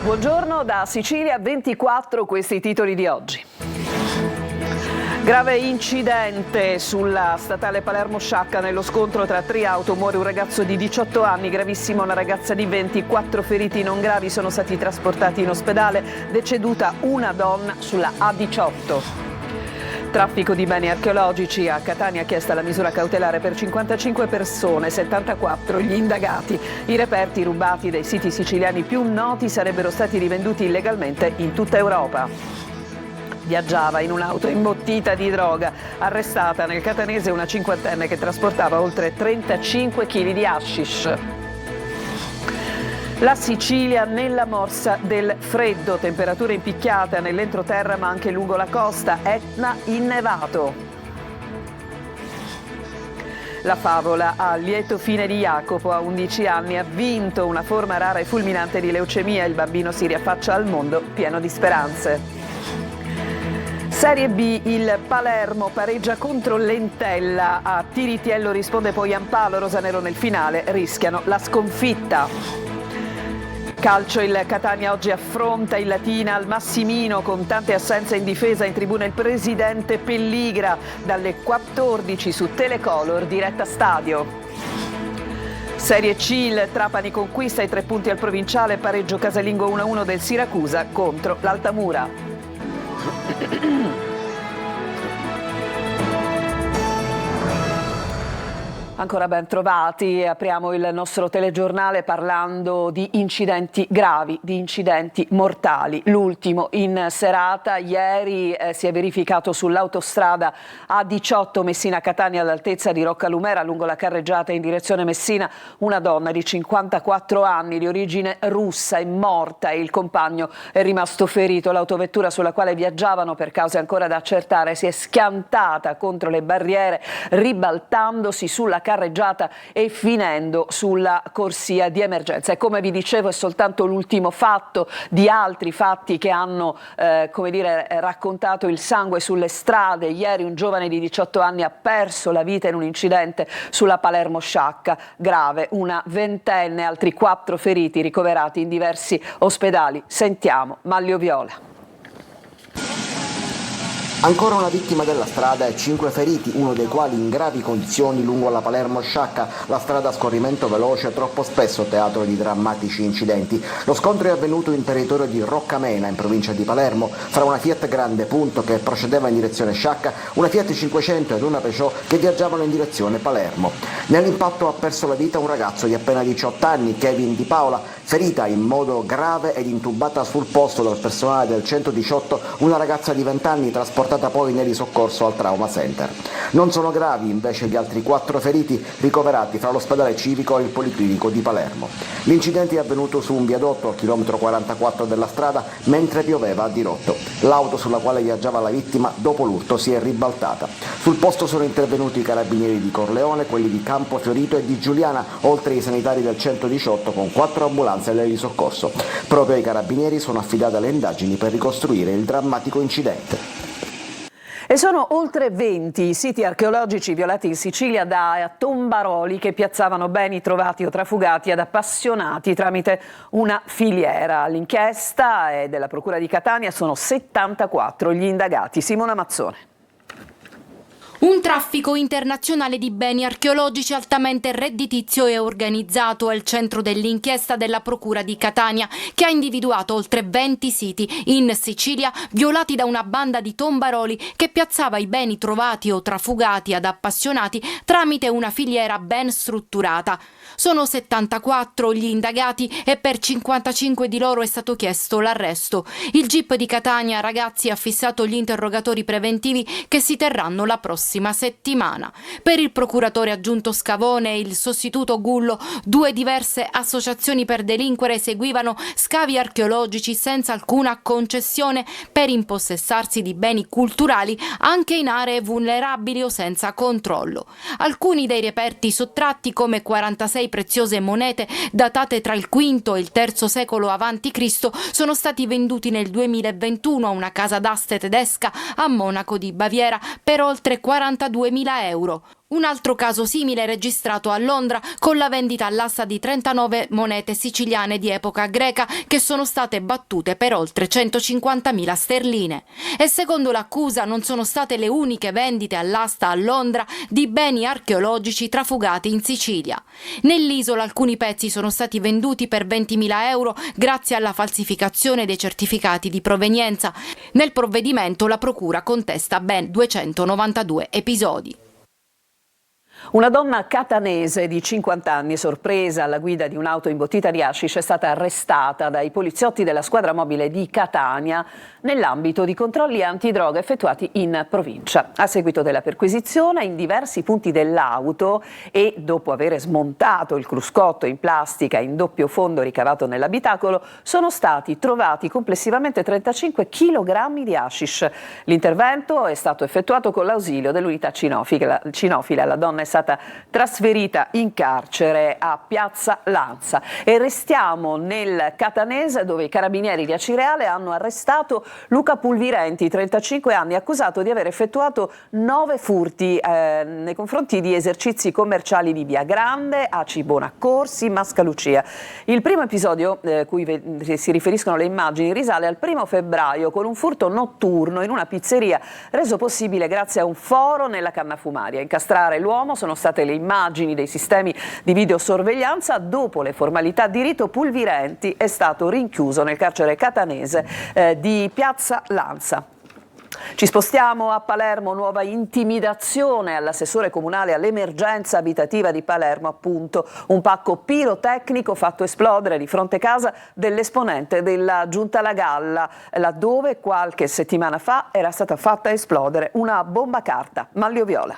Buongiorno da Sicilia 24, questi i titoli di oggi. Grave incidente sulla statale Palermo-Sciacca. Nello scontro tra tre auto muore un ragazzo di 18 anni, gravissimo una ragazza di 20, 4 feriti non gravi sono stati trasportati in ospedale, deceduta una donna sulla A18. Traffico di beni archeologici. A Catania chiesta la misura cautelare per 55 persone, 74 gli indagati. I reperti rubati dai siti siciliani più noti sarebbero stati rivenduti illegalmente in tutta Europa. Viaggiava in un'auto imbottita di droga, arrestata nel catanese una cinquantenne che trasportava oltre 35 kg di hashish. La Sicilia nella morsa del freddo, temperature impicchiate nell'entroterra ma anche lungo la costa, Etna innevato. La favola a lieto fine di Jacopo, a 11 anni, ha vinto una forma rara e fulminante di leucemia, il bambino si riaffaccia al mondo pieno di speranze. Serie B, il Palermo pareggia contro l'Entella, a Tiritiello risponde poi Ampalo, rosanero nel finale, rischiano la sconfitta. Calcio, il Catania oggi affronta il Latina al Massimino con tante assenze in difesa, in tribuna il presidente Pelligra, dalle 14 su Telecolor, diretta stadio. Serie C, il Trapani conquista i 3 punti al provinciale, pareggio casalingo 1-1 del Siracusa contro l'Altamura. Ancora ben trovati, apriamo il nostro telegiornale parlando di incidenti gravi, di incidenti mortali. L'ultimo in serata, ieri si è verificato sull'autostrada A18 Messina-Catania all'altezza di Roccalumera, lungo la carreggiata in direzione Messina, una donna di 54 anni di origine russa è morta e il compagno è rimasto ferito. L'autovettura sulla quale viaggiavano, per cause ancora da accertare, si è schiantata contro le barriere, ribaltandosi sulla carreggiata e finendo sulla corsia di emergenza. E come vi dicevo è soltanto l'ultimo fatto di altri fatti che hanno raccontato il sangue sulle strade. Ieri un giovane di 18 anni ha perso la vita in un incidente sulla Palermo-Sciacca, grave, una ventenne, altri 4 feriti ricoverati in diversi ospedali. Sentiamo Maglio Viola. Ancora una vittima della strada e 5 feriti, uno dei quali in gravi condizioni lungo la Palermo-Sciacca, la strada a scorrimento veloce troppo spesso teatro di drammatici incidenti. Lo scontro è avvenuto in territorio di Roccamena, in provincia di Palermo, fra una Fiat Grande Punto che procedeva in direzione Sciacca, una Fiat 500 ed una Peugeot che viaggiavano in direzione Palermo. Nell'impatto ha perso la vita un ragazzo di appena 18 anni, Kevin Di Paola, ferita in modo grave ed intubata sul posto dal personale del 118 una ragazza di 20 anni trasportata poi nel soccorso al Trauma Center. Non sono gravi invece gli altri 4 feriti ricoverati fra l'ospedale civico e il policlinico di Palermo. L'incidente è avvenuto su un viadotto al chilometro 44 della strada mentre pioveva a dirotto. L'auto sulla quale viaggiava la vittima dopo l'urto si è ribaltata. Sul posto sono intervenuti i carabinieri di Corleone, quelli di Campofiorito e di Giuliana, oltre ai sanitari del 118 con 4 ambulanze dell'elisoccorso. Proprio ai carabinieri sono affidate le indagini per ricostruire il drammatico incidente. E sono oltre 20 i siti archeologici violati in Sicilia da tombaroli che piazzavano beni trovati o trafugati ad appassionati tramite una filiera. All'inchiesta della Procura di Catania sono 74 gli indagati. Simona Mazzone. Un traffico internazionale di beni archeologici altamente redditizio e organizzato al centro dell'inchiesta della Procura di Catania, che ha individuato oltre 20 siti in Sicilia violati da una banda di tombaroli che piazzava i beni trovati o trafugati ad appassionati tramite una filiera ben strutturata. Sono 74 gli indagati e per 55 di loro è stato chiesto l'arresto. Il GIP di Catania, ragazzi, ha fissato gli interrogatori preventivi che si terranno la prossima settimana. Per il procuratore aggiunto Scavone e il sostituto Gullo, 2 diverse associazioni per delinquere eseguivano scavi archeologici senza alcuna concessione per impossessarsi di beni culturali anche in aree vulnerabili o senza controllo. Alcuni dei reperti sottratti, come 46 preziose monete datate tra il V e il III secolo a.C., sono stati venduti nel 2021 a una casa d'aste tedesca a Monaco di Baviera per oltre 42.000 euro. Un altro caso simile registrato a Londra con la vendita all'asta di 39 monete siciliane di epoca greca che sono state battute per oltre 150.000 sterline. E secondo l'accusa non sono state le uniche vendite all'asta a Londra di beni archeologici trafugati in Sicilia. Nell'isola alcuni pezzi sono stati venduti per 20.000 euro grazie alla falsificazione dei certificati di provenienza. Nel provvedimento la procura contesta ben 292 episodi. Una donna catanese di 50 anni, sorpresa alla guida di un'auto imbottita di hashish, è stata arrestata dai poliziotti della squadra mobile di Catania nell'ambito di controlli antidroga effettuati in provincia. A seguito della perquisizione in diversi punti dell'auto e dopo aver smontato il cruscotto in plastica in doppio fondo ricavato nell'abitacolo, sono stati trovati complessivamente 35 kg di hashish. L'intervento è stato effettuato con l'ausilio dell'unità cinofila. La donna è stata trasferita in carcere a Piazza Lanza. E restiamo nel catanese, dove i carabinieri di Acireale hanno arrestato Luca Pulvirenti, 35 anni, accusato di aver effettuato 9 furti nei confronti di esercizi commerciali di Via Grande, Aci Bonaccorsi, Mascalucia. Il primo episodio, cui si riferiscono le immagini, risale al 1 febbraio con un furto notturno in una pizzeria, reso possibile grazie a un foro nella canna fumaria. A incastrare l'uomo sono state le immagini dei sistemi di videosorveglianza. Dopo le formalità di rito, Pulvirenti è stato rinchiuso nel carcere catanese di Piazza Lanza. Ci spostiamo a Palermo, nuova intimidazione all'assessore comunale all'emergenza abitativa di Palermo, appunto. Un pacco pirotecnico fatto esplodere di fronte casa dell'esponente della Giunta La Galla, laddove qualche settimana fa era stata fatta esplodere una bomba carta. Manlio Viola.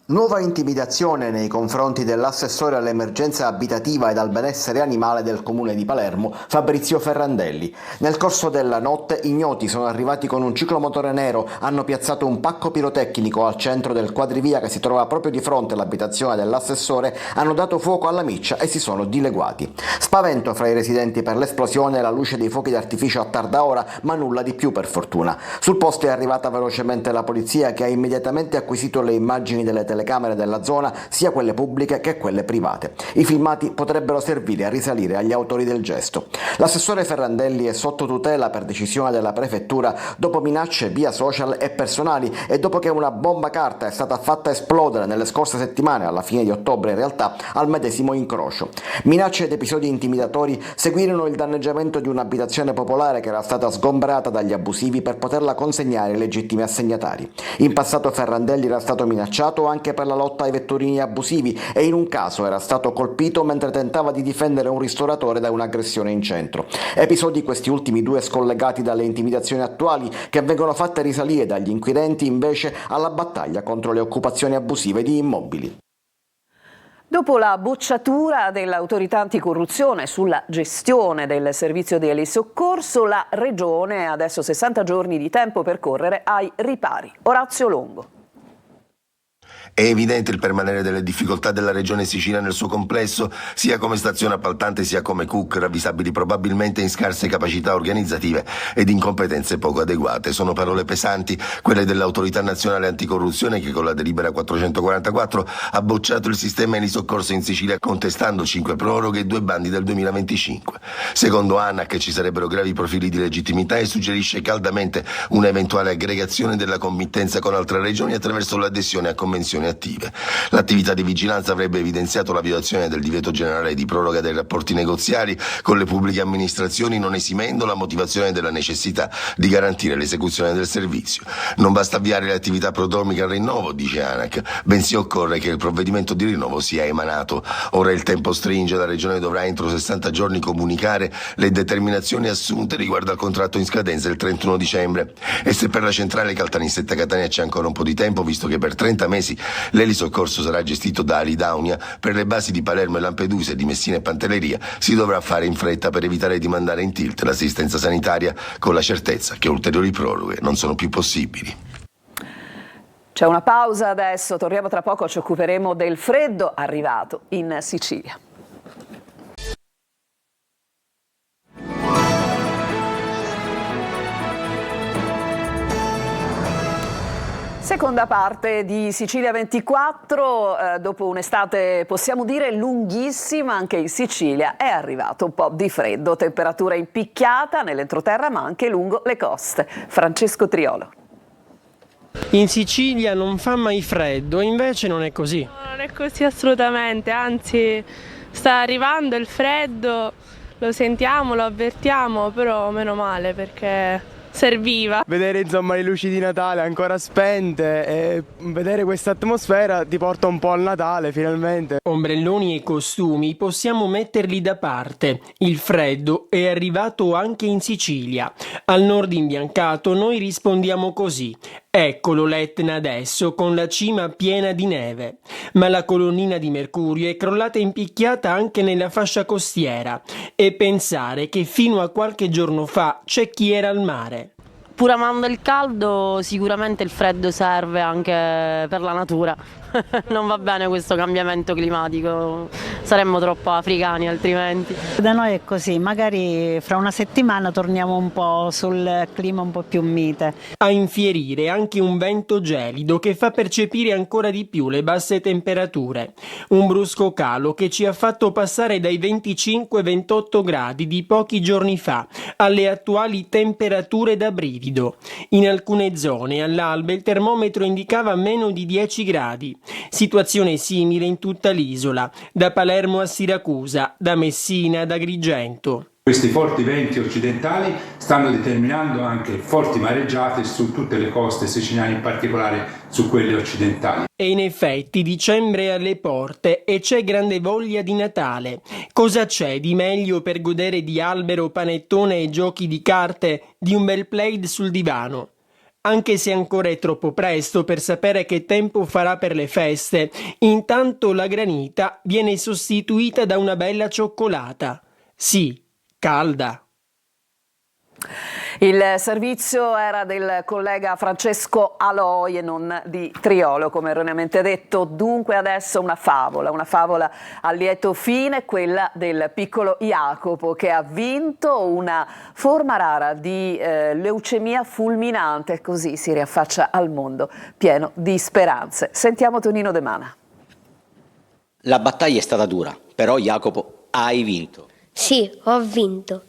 Nuova intimidazione nei confronti dell'assessore all'emergenza abitativa ed al benessere animale del comune di Palermo, Fabrizio Ferrandelli. Nel corso della notte ignoti sono arrivati con un ciclomotore nero, hanno piazzato un pacco pirotecnico al centro del quadrivia che si trova proprio di fronte all'abitazione dell'assessore, hanno dato fuoco alla miccia e si sono dileguati. Spavento fra i residenti per l'esplosione e alla luce dei fuochi d'artificio a tarda ora, ma nulla di più per fortuna. Sul posto è arrivata velocemente la polizia, che ha immediatamente acquisito le immagini delle telecamere della zona, sia quelle pubbliche che quelle private. I filmati potrebbero servire a risalire agli autori del gesto. L'assessore Ferrandelli è sotto tutela per decisione della prefettura dopo minacce via social e personali e dopo che una bomba carta è stata fatta esplodere nelle scorse settimane, alla fine di ottobre in realtà, al medesimo incrocio. Minacce ed episodi intimidatori seguirono il danneggiamento di un'abitazione popolare che era stata sgombrata dagli abusivi per poterla consegnare ai legittimi assegnatari. In passato Ferrandelli era stato minacciato anche per la lotta ai vetturini abusivi e in un caso era stato colpito mentre tentava di difendere un ristoratore da un'aggressione in centro. Episodi questi ultimi due scollegati dalle intimidazioni attuali, che vengono fatte risalire dagli inquirenti invece alla battaglia contro le occupazioni abusive di immobili. Dopo la bocciatura dell'autorità anticorruzione sulla gestione del servizio di elisoccorso, la Regione ha adesso 60 giorni di tempo per correre ai ripari. Orazio Longo. È evidente il permanere delle difficoltà della regione Sicilia nel suo complesso, sia come stazione appaltante sia come CUC, ravvisabili probabilmente in scarse capacità organizzative ed in competenze poco adeguate. Sono parole pesanti, quelle dell'Autorità Nazionale Anticorruzione, che con la delibera 444 ha bocciato il sistema elisoccorso in Sicilia, contestando 5 proroghe e 2 bandi del 2025. Secondo ANAC ci sarebbero gravi profili di legittimità e suggerisce caldamente un'eventuale aggregazione della committenza con altre regioni attraverso l'adesione a convenzioni attive. L'attività di vigilanza avrebbe evidenziato la violazione del divieto generale di proroga dei rapporti negoziali con le pubbliche amministrazioni, non esimendo la motivazione della necessità di garantire l'esecuzione del servizio. Non basta avviare le attività prodromiche al rinnovo, dice ANAC, bensì occorre che il provvedimento di rinnovo sia emanato. Ora il tempo stringe, la Regione dovrà entro 60 giorni comunicare le determinazioni assunte riguardo al contratto in scadenza il 31 dicembre. E se per la centrale Caltanissetta Catania c'è ancora un po' di tempo, visto che per 30 mesi l'elisoccorso sarà gestito da Alidaunia, per le basi di Palermo e Lampedusa e di Messina e Pantelleria si dovrà fare in fretta per evitare di mandare in tilt l'assistenza sanitaria, con la certezza che ulteriori proroghe non sono più possibili. C'è una pausa adesso, torniamo tra poco, ci occuperemo del freddo arrivato in Sicilia. Seconda parte di Sicilia 24, dopo un'estate possiamo dire lunghissima anche in Sicilia è arrivato un po' di freddo, temperatura in picchiata nell'entroterra ma anche lungo le coste. Francesco Triolo. In Sicilia non fa mai freddo, invece non è così. No, non è così assolutamente, anzi sta arrivando il freddo, lo sentiamo, lo avvertiamo, però meno male perché serviva. Vedere insomma le luci di Natale ancora spente e vedere questa atmosfera ti porta un po' al Natale finalmente. Ombrelloni e costumi possiamo metterli da parte. Il freddo è arrivato anche in Sicilia. Al nord imbiancato noi rispondiamo così. Eccolo l'Etna adesso con la cima piena di neve. Ma la colonnina di mercurio è crollata in picchiata anche nella fascia costiera. E pensare che fino a qualche giorno fa c'è chi era al mare. Pur amando il caldo, sicuramente il freddo serve anche per la natura. Non va bene questo cambiamento climatico, saremmo troppo africani altrimenti. Da noi è così, magari fra una settimana torniamo un po' sul clima un po' più mite. A infierire anche un vento gelido che fa percepire ancora di più le basse temperature. Un brusco calo che ci ha fatto passare dai 25-28 gradi di pochi giorni fa alle attuali temperature da brivido. In alcune zone all'alba il termometro indicava meno di 10 gradi. Situazione simile in tutta l'isola, da Palermo a Siracusa, da Messina ad Agrigento. Questi forti venti occidentali stanno determinando anche forti mareggiate su tutte le coste siciliane, in particolare su quelle occidentali. E in effetti dicembre è alle porte e c'è grande voglia di Natale. Cosa c'è di meglio per godere di albero, panettone e giochi di carte di un bel plaid sul divano? Anche se ancora è troppo presto per sapere che tempo farà per le feste, intanto la granita viene sostituita da una bella cioccolata. Sì, calda. Il servizio era del collega Francesco Aloi e non di Triolo, come erroneamente detto. Dunque adesso una favola a lieto fine, quella del piccolo Jacopo che ha vinto una forma rara di leucemia fulminante, così si riaffaccia al mondo pieno di speranze. Sentiamo Tonino De Mana. La battaglia è stata dura, però Jacopo hai vinto. Sì, ho vinto.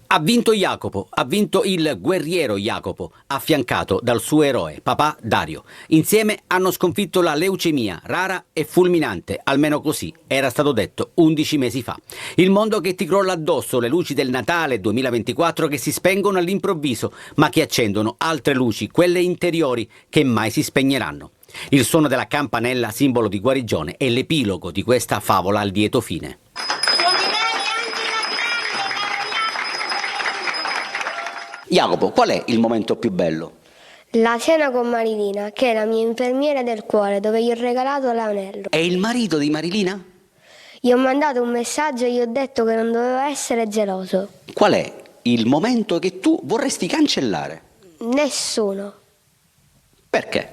Ha vinto Jacopo, ha vinto il guerriero Jacopo, affiancato dal suo eroe, papà Dario. Insieme hanno sconfitto la leucemia, rara e fulminante, almeno così era stato detto 11 mesi fa. Il mondo che ti crolla addosso, le luci del Natale 2024 che si spengono all'improvviso, ma che accendono altre luci, quelle interiori, che mai si spegneranno. Il suono della campanella, simbolo di guarigione, è l'epilogo di questa favola al lieto fine. Jacopo, qual è il momento più bello? La cena con Marilina, che è la mia infermiera del cuore, dove gli ho regalato l'anello. È il marito di Marilina? Gli ho mandato un messaggio e gli ho detto che non dovevo essere geloso. Qual è il momento che tu vorresti cancellare? Nessuno. Perché?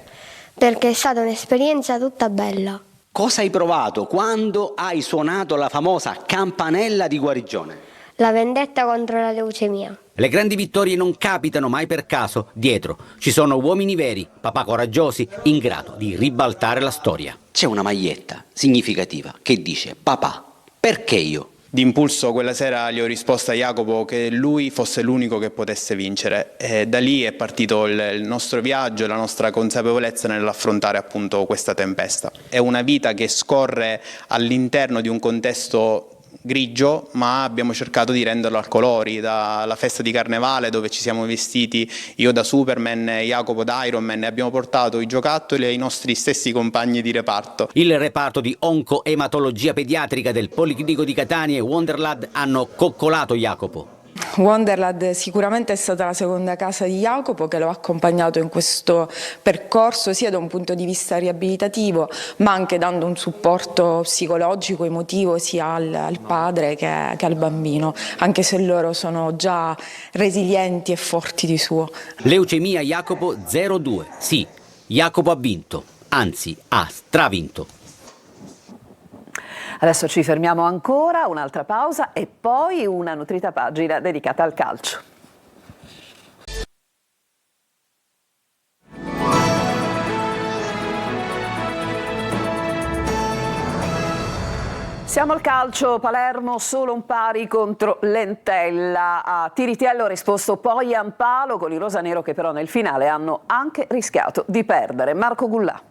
Perché è stata un'esperienza tutta bella. Cosa hai provato quando hai suonato la famosa campanella di guarigione? La vendetta contro la leucemia. Le grandi vittorie non capitano mai per caso. Dietro ci sono uomini veri, papà coraggiosi, in grado di ribaltare la storia. C'è una maglietta significativa che dice: papà, perché io? D'impulso quella sera gli ho risposto a Jacopo che lui fosse l'unico che potesse vincere e da lì è partito il nostro viaggio e la nostra consapevolezza nell'affrontare appunto questa tempesta. È una vita che scorre all'interno di un contesto grigio, ma abbiamo cercato di renderlo a colori, dalla festa di Carnevale dove ci siamo vestiti io da Superman e Jacopo da Iron Man e abbiamo portato i giocattoli ai nostri stessi compagni di reparto. Il reparto di oncoematologia pediatrica del Policlinico di Catania e Wonderland hanno coccolato Jacopo. Wonderland sicuramente è stata la seconda casa di Jacopo, che lo ha accompagnato in questo percorso sia da un punto di vista riabilitativo ma anche dando un supporto psicologico, emotivo sia al padre che al bambino, anche se loro sono già resilienti e forti di suo. Leucemia Jacopo 02. Sì, Jacopo ha vinto, anzi ha stravinto. Adesso ci fermiamo ancora, un'altra pausa e poi una nutrita pagina dedicata al calcio. Siamo al calcio, Palermo solo un pari contro l'Entella. A Tiritiello ha risposto Poyampalo con i rosanero che però nel finale hanno anche rischiato di perdere. Marco Gullà.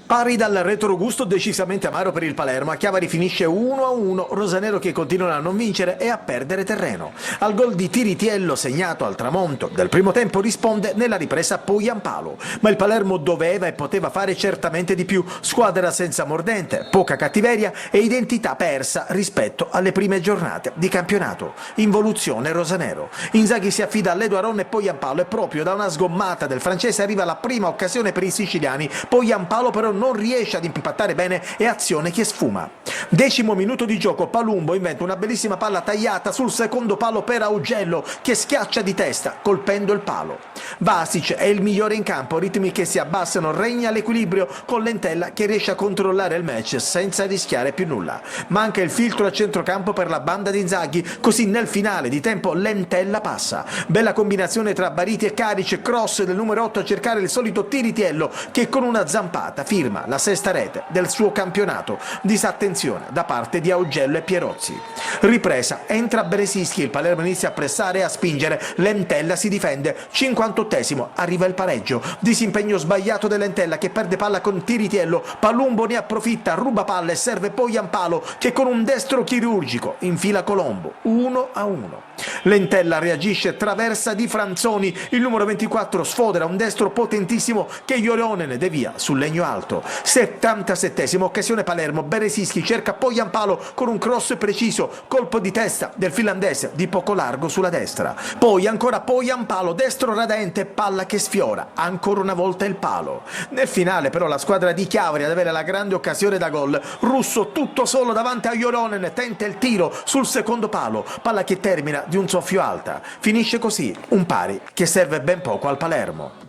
Pari dal retrogusto decisamente amaro per il Palermo, a Chiavari finisce 1-1, rosanero che continuano a non vincere e a perdere terreno. Al gol di Tiritiello segnato al tramonto del primo tempo risponde nella ripresa Poyampalo, ma il Palermo doveva e poteva fare certamente di più, squadra senza mordente, poca cattiveria e identità persa rispetto alle prime giornate di campionato. Involuzione rosanero. Inzaghi si affida all'Edo Aron e Poyampalo e proprio da una sgommata del francese arriva la prima occasione per i siciliani. Poyampalo però non riesce ad impattare bene e azione che sfuma. 10° minuto di gioco, Palumbo inventa una bellissima palla tagliata sul secondo palo per Augello che schiaccia di testa colpendo il palo. Vasic è il migliore in campo, ritmi che si abbassano, regna l'equilibrio con l'Entella che riesce a controllare il match senza rischiare più nulla. Manca il filtro a centrocampo per la banda di Inzaghi, così nel finale di tempo l'Entella passa. Bella combinazione tra Bariti e Caric, cross del numero 8 a cercare il solito Tiritiello che con una zampata firma la 6ª rete del suo campionato. Disattenzione da parte di Augello e Pierozzi. Ripresa, entra Beresischi, il Palermo inizia a pressare e a spingere, l'Entella si difende, 58°, arriva il pareggio, disimpegno sbagliato dell'Entella che perde palla con Tiritiello, Palumbo ne approfitta, ruba palla e serve Poyampalo che con un destro chirurgico infila Colombo, 1-1. L'Entella reagisce, traversa di Franzoni, il numero 24 sfodera un destro potentissimo che Iolone devia sul legno alto. 77°, occasione Palermo, Beresischi cerca Poyampalo con un cross preciso, colpo di testa del finlandese di poco largo sulla destra. Poi ancora Poyampalo, destro radente, palla che sfiora, ancora una volta il palo. Nel finale però la squadra di Chiavari ad avere la grande occasione da gol, Russo tutto solo davanti a Iolonen, tenta il tiro sul secondo palo, palla che termina di un soffio alta. Finisce così un pari che serve ben poco al Palermo.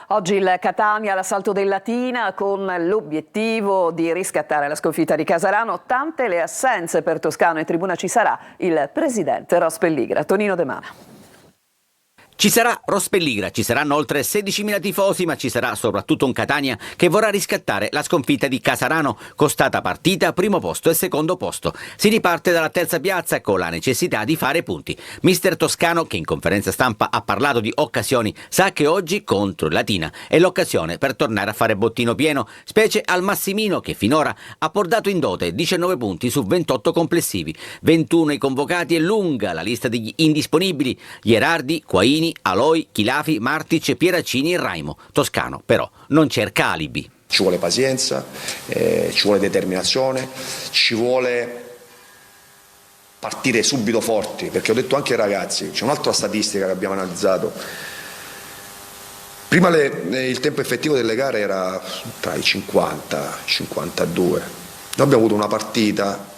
Oggi il Catania all'assalto del Latina con l'obiettivo di riscattare la sconfitta di Casarano. Tante le assenze per Toscano, in tribuna ci sarà il presidente Rospelligra, Tonino De Mana. Ci sarà Rospelligra, ci saranno oltre 16.000 tifosi, ma ci sarà soprattutto un Catania che vorrà riscattare la sconfitta di Casarano, costata partita, primo posto e secondo posto. Si riparte dalla terza piazza con la necessità di fare punti. Mister Toscano, che in conferenza stampa ha parlato di occasioni, sa che oggi contro il Latina è l'occasione per tornare a fare bottino pieno, specie al Massimino che finora ha portato in dote 19 punti su 28 complessivi. 21 i convocati e lunga la lista degli indisponibili: Gherardi, Quaini, Aloi, Chilafi, Martic, Pieraccini e Raimo. Toscano però non cerca alibi. Ci vuole pazienza, ci vuole determinazione, ci vuole partire subito forti, perché ho detto anche ai ragazzi, c'è un'altra statistica che abbiamo analizzato. Prima il tempo effettivo delle gare era tra i 50 e i 52. Noi abbiamo avuto una partita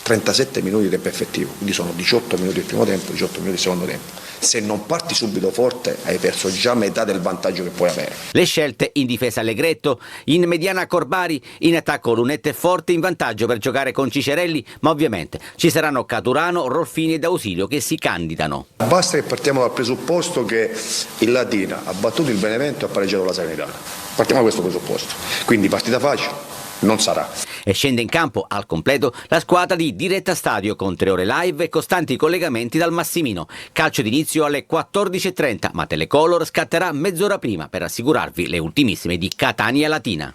37 minuti di tempo effettivo, quindi sono 18 minuti il primo tempo, 18 minuti il secondo tempo. Se non parti subito forte hai perso già metà del vantaggio che puoi avere. Le scelte: in difesa Allegretto, in mediana Corbari, in attacco Lunetta e Forte in vantaggio per giocare con Cicerelli, ma ovviamente ci saranno Caturano, Rolfini ed Ausilio che si candidano. Basta che partiamo dal presupposto che il Latina ha battuto il Benevento e ha pareggiato la Salernitana. Partiamo da questo presupposto, quindi partita facile non sarà. E scende in campo al completo la squadra di Diretta Stadio con 3 ore live e costanti collegamenti dal Massimino. Calcio d'inizio alle 14:30, ma Telecolor scatterà mezz'ora prima per assicurarvi le ultimissime di Catania Latina.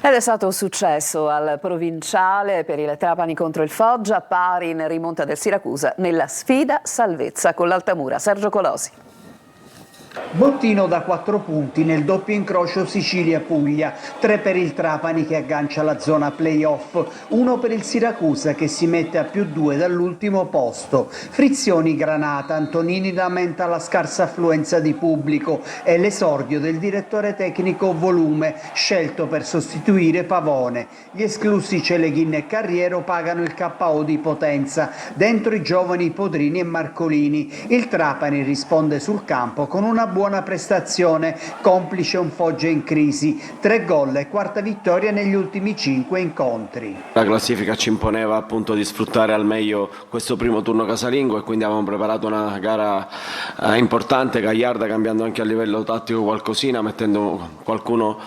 Ed è stato un successo al provinciale per il Trapani contro il Foggia, pari in rimonta del Siracusa nella sfida salvezza con l'Altamura. Sergio Colosi. Bottino da 4 punti nel doppio incrocio Sicilia-Puglia, 3 per il Trapani che aggancia la zona play-off, 1 per il Siracusa che si mette a +2 dall'ultimo posto. Frizioni Granata, Antonini lamenta la scarsa affluenza di pubblico e l'esordio del direttore tecnico Volume, scelto per sostituire Pavone. Gli esclusi Celeghin e Carriero pagano il KO di Potenza, dentro i giovani Podrini e Marcolini. Il Trapani risponde sul campo con una buona prestazione, complice un Foggia in crisi, 3 gol e quarta vittoria negli ultimi 5 incontri. La classifica ci imponeva appunto di sfruttare al meglio questo primo turno casalingo e quindi avevamo preparato una gara importante, gagliarda, cambiando anche a livello tattico qualcosina, mettendo qualcuno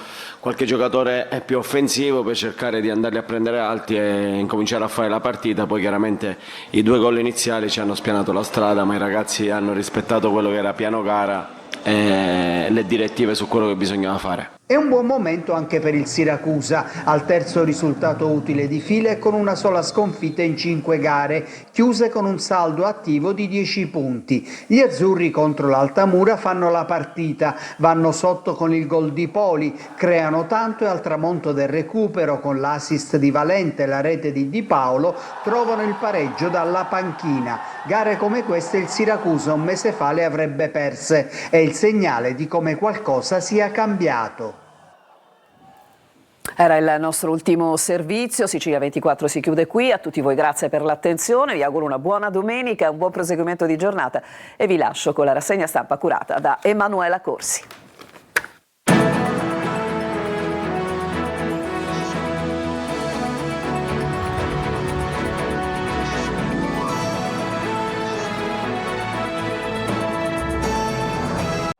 qualche giocatore più offensivo per cercare di andarli a prendere alti e incominciare a fare la partita. Poi chiaramente i 2 gol iniziali ci hanno spianato la strada, ma i ragazzi hanno rispettato quello che era piano gara e le direttive su quello che bisognava fare. È un buon momento anche per il Siracusa, al terzo risultato utile di fila e con una sola sconfitta in 5 gare, chiuse con un saldo attivo di 10 punti. Gli azzurri contro l'Altamura fanno la partita, vanno sotto con il gol di Poli, creano tanto e al tramonto del recupero con l'assist di Valente e la rete di Di Paolo trovano il pareggio dalla panchina. Gare come queste il Siracusa un mese fa le avrebbe perse, è il segnale di come qualcosa sia cambiato. Era il nostro ultimo servizio, Sicilia 24 si chiude qui, a tutti voi grazie per l'attenzione, vi auguro una buona domenica, un buon proseguimento di giornata e vi lascio con la rassegna stampa curata da Emanuela Corsi.